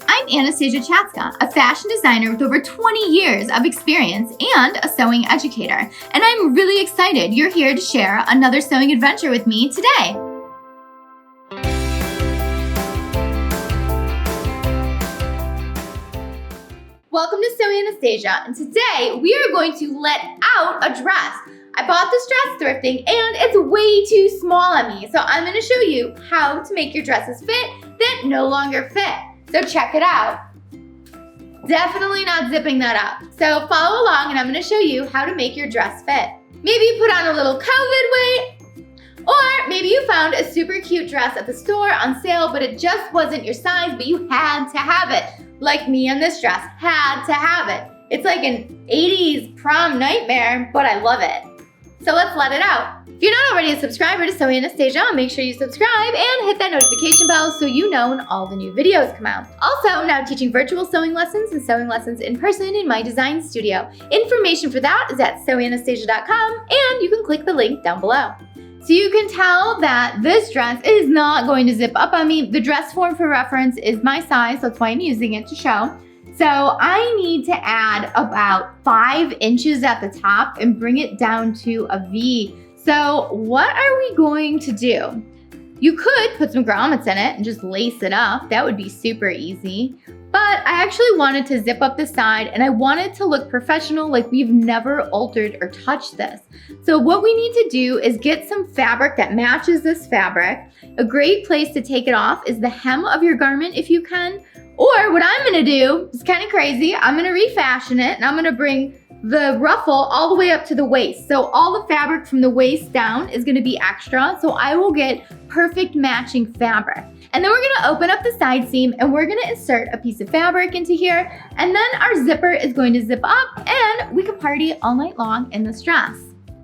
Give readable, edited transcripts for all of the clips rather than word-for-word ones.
I'm Anastasia Chatzka, a fashion designer with over 20 years of experience and a sewing educator. And I'm really excited you're here to share another sewing adventure with me today. Welcome to Sewing Anastasia, and today we are going to let out a dress. I bought this dress thrifting and it's way too small on me, so I'm going to show you how to make your dresses fit that no longer fit. So check it out. Definitely not zipping that up. So follow along and I'm going to show you how to make your dress fit. Maybe you put on a little COVID weight, or maybe you found a super cute dress at the store on sale, but it just wasn't your size, but you had to have it. Like me on this dress, had to have it. It's like an 80s prom nightmare, but I love it. So let's let it out. If you're not already a subscriber to Sewing Anastasia, make sure you subscribe and hit that notification bell so you know when all the new videos come out. Also, now teaching virtual sewing lessons and sewing lessons in person in my design studio. Information for that is at sewinganastasia.com, and you can click the link down below. So you can tell that this dress is not going to zip up on me. The dress form for reference is my size, so that's why I'm using it to show. So I need to add about 5 inches at the top and bring it down to a V. So what are we going to do? You could put some grommets in it and just lace it up. That would be super easy. But I actually wanted to zip up the side and I wanted to look professional, like we've never altered or touched this. So what we need to do is get some fabric that matches this fabric. A great place to take it off is the hem of your garment if you can. Or what I'm gonna do, is kind of crazy, I'm gonna refashion it and I'm gonna bring the ruffle all the way up to the waist. So all the fabric from the waist down is gonna be extra, so I will get perfect matching fabric. And then we're gonna open up the side seam and we're gonna insert a piece of fabric into here, and then our zipper is going to zip up and we can party all night long in this dress.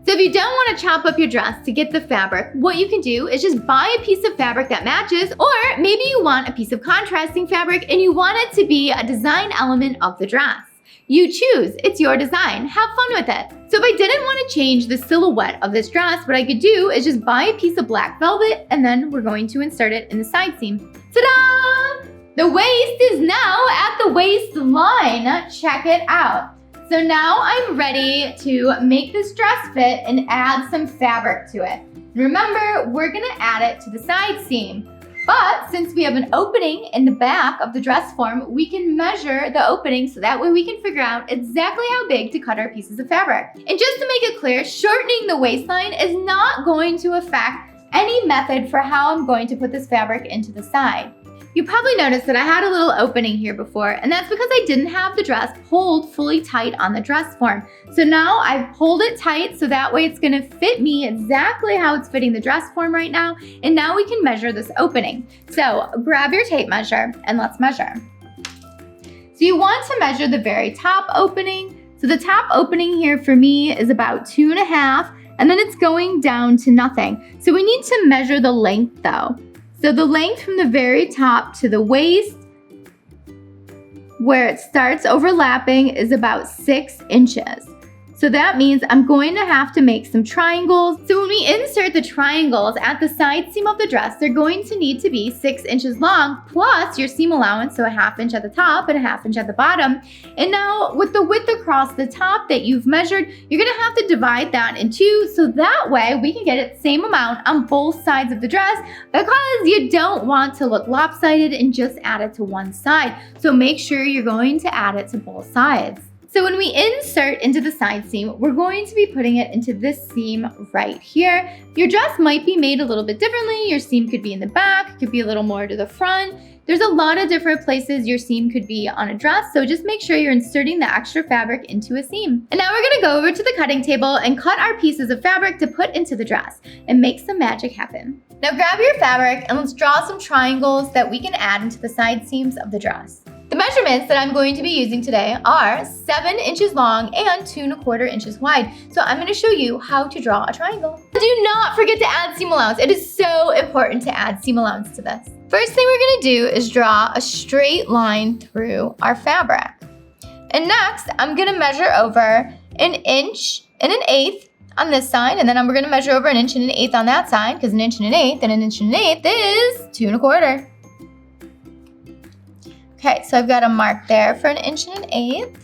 So if you don't want to chop up your dress to get the fabric, what you can do is just buy a piece of fabric that matches, or maybe you want a piece of contrasting fabric and you want it to be a design element of the dress. You choose, it's your design, have fun with it. So if I didn't want to change the silhouette of this dress, what I could do is just buy a piece of black velvet and then we're going to insert it in the side seam. Ta-da! The waist is now at the waistline. Check it out. So now I'm ready to make this dress fit and add some fabric to it. Remember, we're gonna add it to the side seam. But since we have an opening in the back of the dress form, we can measure the opening so that way we can figure out exactly how big to cut our pieces of fabric. And just to make it clear, shortening the waistline is not going to affect any method for how I'm going to put this fabric into the side. You probably noticed that I had a little opening here before, and that's because I didn't have the dress pulled fully tight on the dress form. So now I've pulled it tight so that way it's gonna fit me exactly how it's fitting the dress form right now, and now we can measure this opening. So grab your tape measure and let's measure. So you want to measure the very top opening. So the top opening here for me is about 2.5, and then it's going down to nothing. So we need to measure the length though. So the length from the very top to the waist, where it starts overlapping, is about 6 inches. So that means I'm going to have to make some triangles. So when we insert the triangles at the side seam of the dress, they're going to need to be 6 inches long, plus your seam allowance, so a 1/2 inch at the top and a 1/2 inch at the bottom. And now with the width across the top that you've measured, you're gonna have to divide that in 2, so that way we can get it the same amount on both sides of the dress, because you don't want to look lopsided and just add it to one side. So make sure you're going to add it to both sides. So when we insert into the side seam, we're going to be putting it into this seam right here. Your dress might be made a little bit differently. Your seam could be in the back, could be a little more to the front. There's a lot of different places your seam could be on a dress, so just make sure you're inserting the extra fabric into a seam. And now we're gonna go over to the cutting table and cut our pieces of fabric to put into the dress and make some magic happen. Now grab your fabric and let's draw some triangles that we can add into the side seams of the dress. The measurements that I'm going to be using today are 7 inches long and 2¼ inches wide. So I'm going to show you how to draw a triangle. Do not forget to add seam allowance. It is so important to add seam allowance to this. First thing we're going to do is draw a straight line through our fabric. And next, I'm going to measure over 1 inch and 1/8 on this side, and then we're going to measure over 1 inch and 1/8 on that side, because 1 inch and 1/8 and 1 inch and 1/8 is 2¼ inches. Okay, so I've got a mark there for 1 1/8 inches.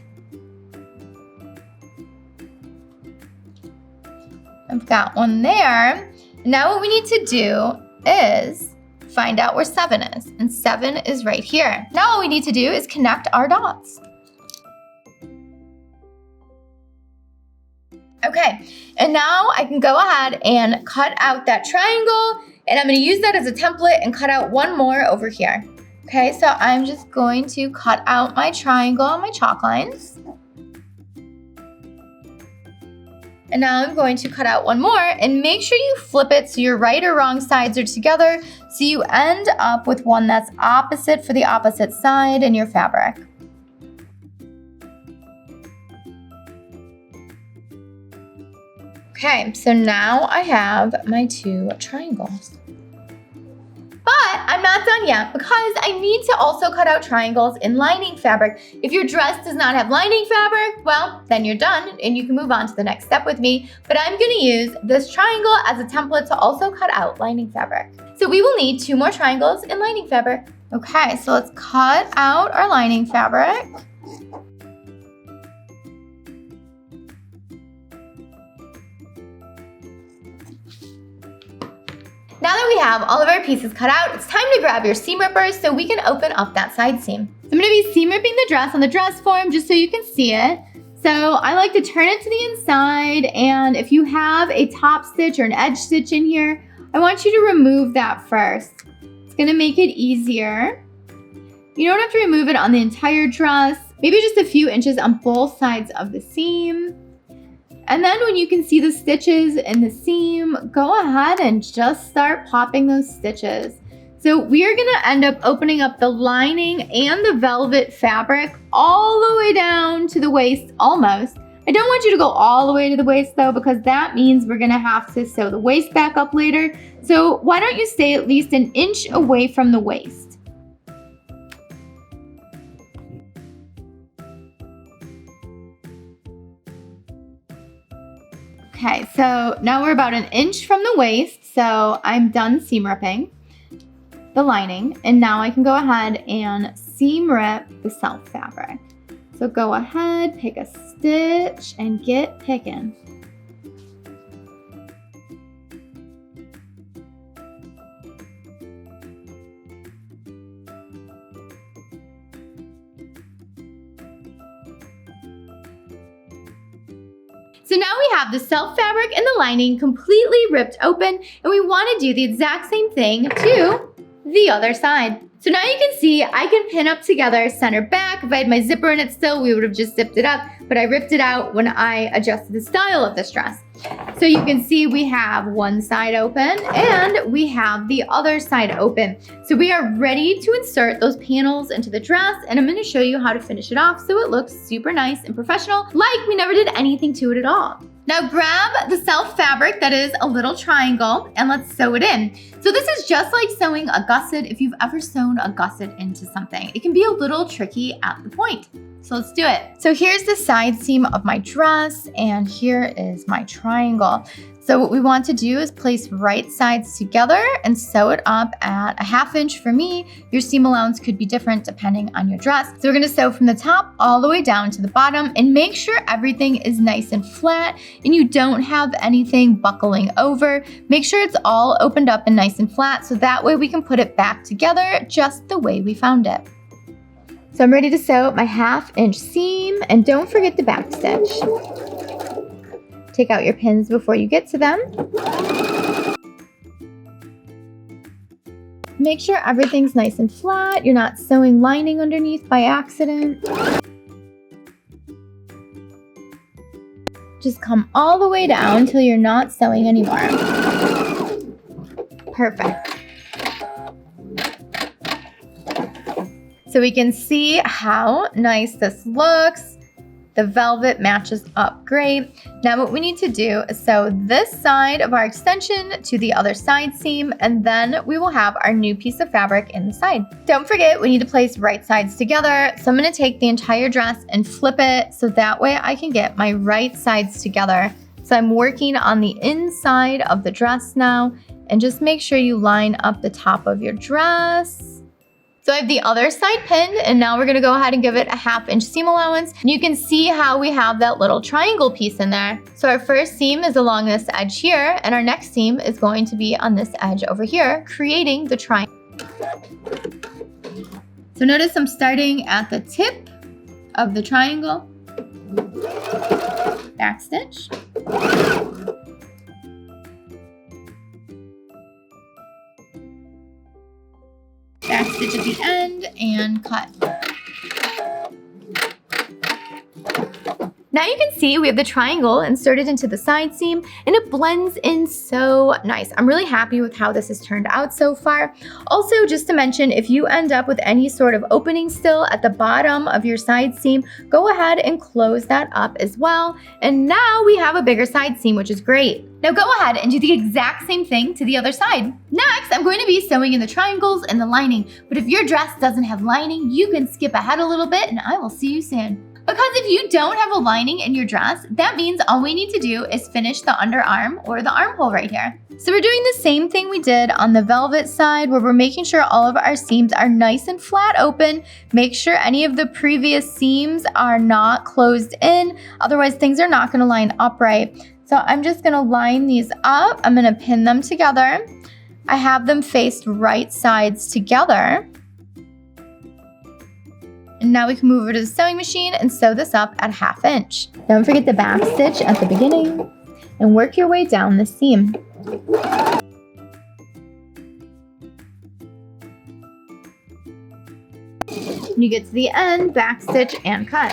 I've got one there. Now what we need to do is find out where 7 is, and 7 is right here. Now all we need to do is connect our dots. Okay, and now I can go ahead and cut out that triangle, and I'm gonna use that as a template and cut out one more over here. Okay, so I'm just going to cut out my triangle on my chalk lines. And now I'm going to cut out one more, and make sure you flip it so your right or wrong sides are together, so you end up with one that's opposite for the opposite side in your fabric. Okay, so now I have my 2 triangles. But I'm not done yet, because I need to also cut out triangles in lining fabric. If your dress does not have lining fabric, well, then you're done and you can move on to the next step with me. But I'm gonna use this triangle as a template to also cut out lining fabric. So we will need 2 more triangles in lining fabric. Okay, so let's cut out our lining fabric. Now that we have all of our pieces cut out, it's time to grab your seam rippers so we can open up that side seam. So I'm gonna be seam ripping the dress on the dress form just so you can see it. So I like to turn it to the inside, and if you have a top stitch or an edge stitch in here, I want you to remove that first. It's gonna make it easier. You don't have to remove it on the entire dress, maybe just a few inches on both sides of the seam. And then when you can see the stitches in the seam, go ahead and just start popping those stitches. So we are gonna end up opening up the lining and the velvet fabric all the way down to the waist almost. I don't want you to go all the way to the waist though, because that means we're gonna have to sew the waist back up later. So why don't you stay at least 1 inch away from the waist? Okay, so now we're about 1 inch from the waist, so I'm done seam ripping the lining, and now I can go ahead and seam rip the self fabric. So go ahead, pick a stitch, and get picking. So now we have the self fabric and the lining completely ripped open, and we want to do the exact same thing to the other side. So now you can see I can pin up together center back. If I had my zipper in it still, we would have just zipped it up, but I ripped it out when I adjusted the style of this dress. So you can see we have one side open and we have the other side open. So we are ready to insert those panels into the dress, and I'm gonna show you how to finish it off so it looks super nice and professional, like we never did anything to it at all. Now grab the self fabric that is a little triangle and let's sew it in. So this is just like sewing a gusset if you've ever sewn a gusset into something. It can be a little tricky at the point. So let's do it. So here's the side seam of my dress, and here is my triangle. So what we want to do is place right sides together and sew it up at 1/2 inch for me. Your seam allowance could be different depending on your dress. So we're gonna sew from the top all the way down to the bottom, and make sure everything is nice and flat and you don't have anything buckling over. Make sure it's all opened up and nice and flat, so that way we can put it back together just the way we found it. So I'm ready to sew my 1/2 inch seam, and don't forget the back stitch. Take out your pins before you get to them. Make sure everything's nice and flat. You're not sewing lining underneath by accident. Just come all the way down until you're not sewing anymore. Perfect. So we can see how nice this looks. The velvet matches up great. Now what we need to do is sew this side of our extension to the other side seam, and then we will have our new piece of fabric in the side. Don't forget, we need to place right sides together. So I'm gonna take the entire dress and flip it so that way I can get my right sides together. So I'm working on the inside of the dress now, and just make sure you line up the top of your dress So I have the other side pinned, and now we're gonna go ahead and give it a 1/2 inch seam allowance. And you can see how we have that little triangle piece in there. So our first seam is along this edge here, and our next seam is going to be on this edge over here, creating the triangle. So notice I'm starting at the tip of the triangle, back stitch. Back stitch at the end and cut. Now you can see we have the triangle inserted into the side seam, and it blends in so nice. I'm really happy with how this has turned out so far. Also, just to mention, if you end up with any sort of opening still at the bottom of your side seam, go ahead and close that up as well. And now we have a bigger side seam, which is great. Now go ahead and do the exact same thing to the other side. Next, I'm going to be sewing in the triangles and the lining, but if your dress doesn't have lining, you can skip ahead a little bit and I will see you soon. Because if you don't have a lining in your dress, that means all we need to do is finish the underarm or the armhole right here. So we're doing the same thing we did on the velvet side, where we're making sure all of our seams are nice and flat open. Make sure any of the previous seams are not closed in, otherwise things are not gonna line up right. So I'm just gonna line these up. I'm gonna pin them together. I have them faced right sides together. And now we can move over to the sewing machine and sew this up at 1/2 inch. Don't forget the back stitch at the beginning and work your way down the seam. When you get to the end, back stitch and cut.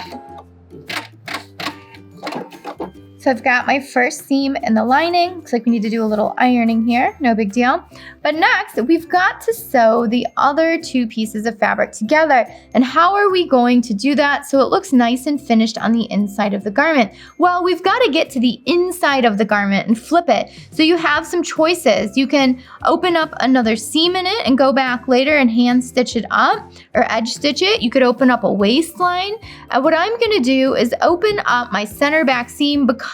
So I've got my first seam in the lining. Looks like we need to do a little ironing here, no big deal. But next, we've got to sew the other 2 pieces of fabric together. And how are we going to do that so it looks nice and finished on the inside of the garment? Well, we've got to get to the inside of the garment and flip it. So you have some choices. You can open up another seam in it and go back later and hand stitch it up or edge stitch it. You could open up a waistline. What I'm gonna do is open up my center back seam because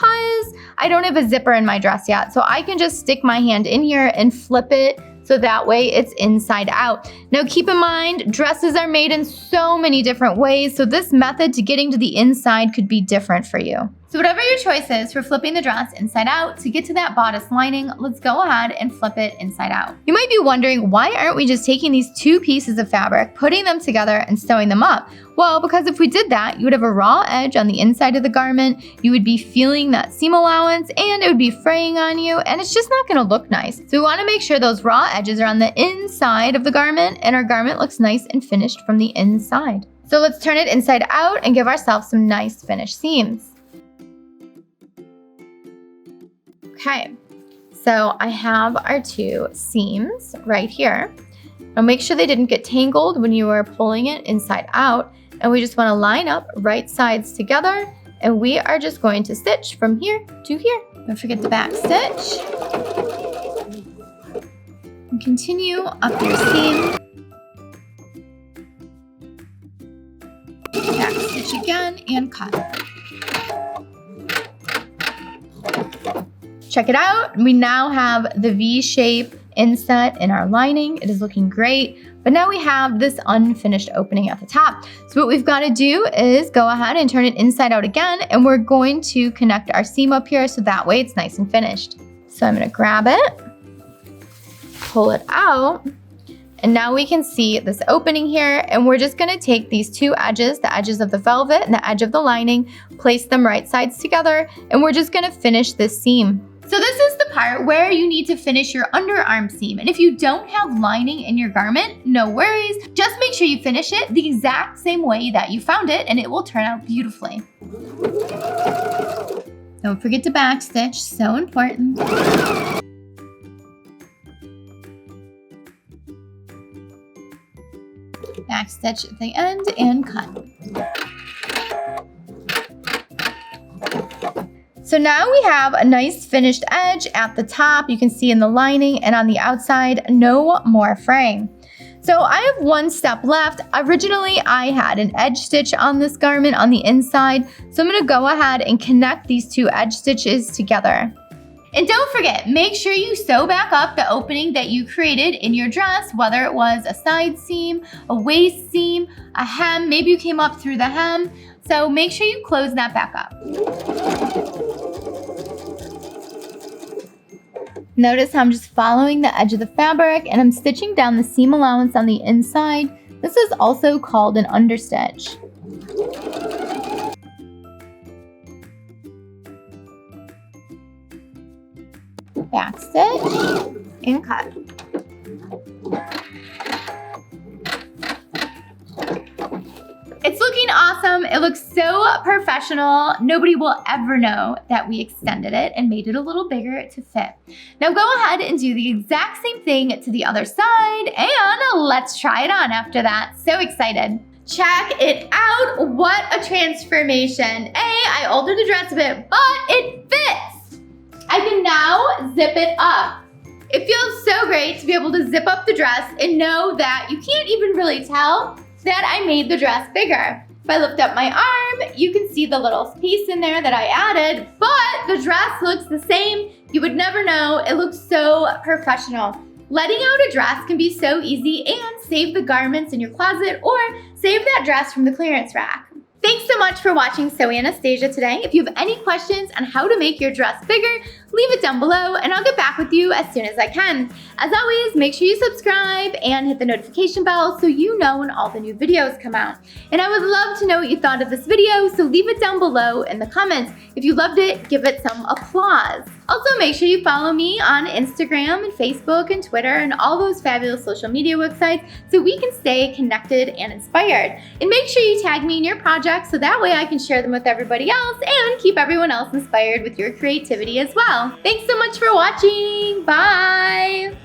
I don't have a zipper in my dress yet. So I can just stick my hand in here and flip it so that way it's inside out. Now keep in mind, dresses are made in so many different ways, so this method to getting to the inside could be different for you. So whatever your choice is for flipping the dress inside out to get to that bodice lining, let's go ahead and flip it inside out. You might be wondering, why aren't we just taking these 2 pieces of fabric, putting them together and sewing them up? Well, because if we did that, you would have a raw edge on the inside of the garment, you would be feeling that seam allowance, and it would be fraying on you, and it's just not gonna look nice. So we wanna make sure those raw edges are on the inside of the garment, and our garment looks nice and finished from the inside. So let's turn it inside out and give ourselves some nice finished seams. Okay, so I have our 2 seams right here. Now make sure they didn't get tangled when you are pulling it inside out, and we just want to line up right sides together, and we are just going to stitch from here to here. Don't forget the back stitch. And continue up your seam. Back stitch again and cut. Check it out. We now have the V-shape inset in our lining. It is looking great, but now we have this unfinished opening at the top. So what we've got to do is go ahead and turn it inside out again, and we're going to connect our seam up here so that way it's nice and finished. So I'm going to grab it, pull it out, and now we can see this opening here, and we're just going to take these 2 edges, the edges of the velvet and the edge of the lining, place them right sides together, and we're just going to finish this seam. So this is the part where you need to finish your underarm seam. And if you don't have lining in your garment, no worries. Just make sure you finish it the exact same way that you found it, and it will turn out beautifully. Don't forget to back stitch, so important. Back stitch at the end and cut. So now we have a nice finished edge at the top. You can see in the lining, and on the outside, no more fraying. So I have 1 step left. Originally, I had an edge stitch on this garment on the inside. So I'm gonna go ahead and connect these 2 edge stitches together. And don't forget, make sure you sew back up the opening that you created in your dress, whether it was a side seam, a waist seam, a hem, maybe you came up through the hem. So make sure you close that back up. Notice how I'm just following the edge of the fabric and I'm stitching down the seam allowance on the inside. This is also called an understitch. Back stitch and cut. It's looking awesome. It looks so professional. Nobody will ever know that we extended it and made it a little bigger to fit. Now go ahead and do the exact same thing to the other side and let's try it on after that. So excited. Check it out. What a transformation. I altered the dress a bit, but it fits. I can now zip it up. It feels so great to be able to zip up the dress and know that you can't even really tell that I made the dress bigger. If I lift up my arm, you can see the little piece in there that I added, but the dress looks the same. You would never know. It looks so professional. Letting out a dress can be so easy and save the garments in your closet or save that dress from the clearance rack. Thanks so much for watching Sew Anastasia today. If you have any questions on how to make your dress bigger, leave it down below and I'll get back with you as soon as I can. As always, make sure you subscribe and hit the notification bell so you know when all the new videos come out. And I would love to know what you thought of this video, so leave it down below in the comments. If you loved it, give it some applause. Also, make sure you follow me on Instagram and Facebook and Twitter and all those fabulous social media websites so we can stay connected and inspired. And make sure you tag me in your projects so that way I can share them with everybody else and keep everyone else inspired with your creativity as well. Thanks so much for watching. Bye.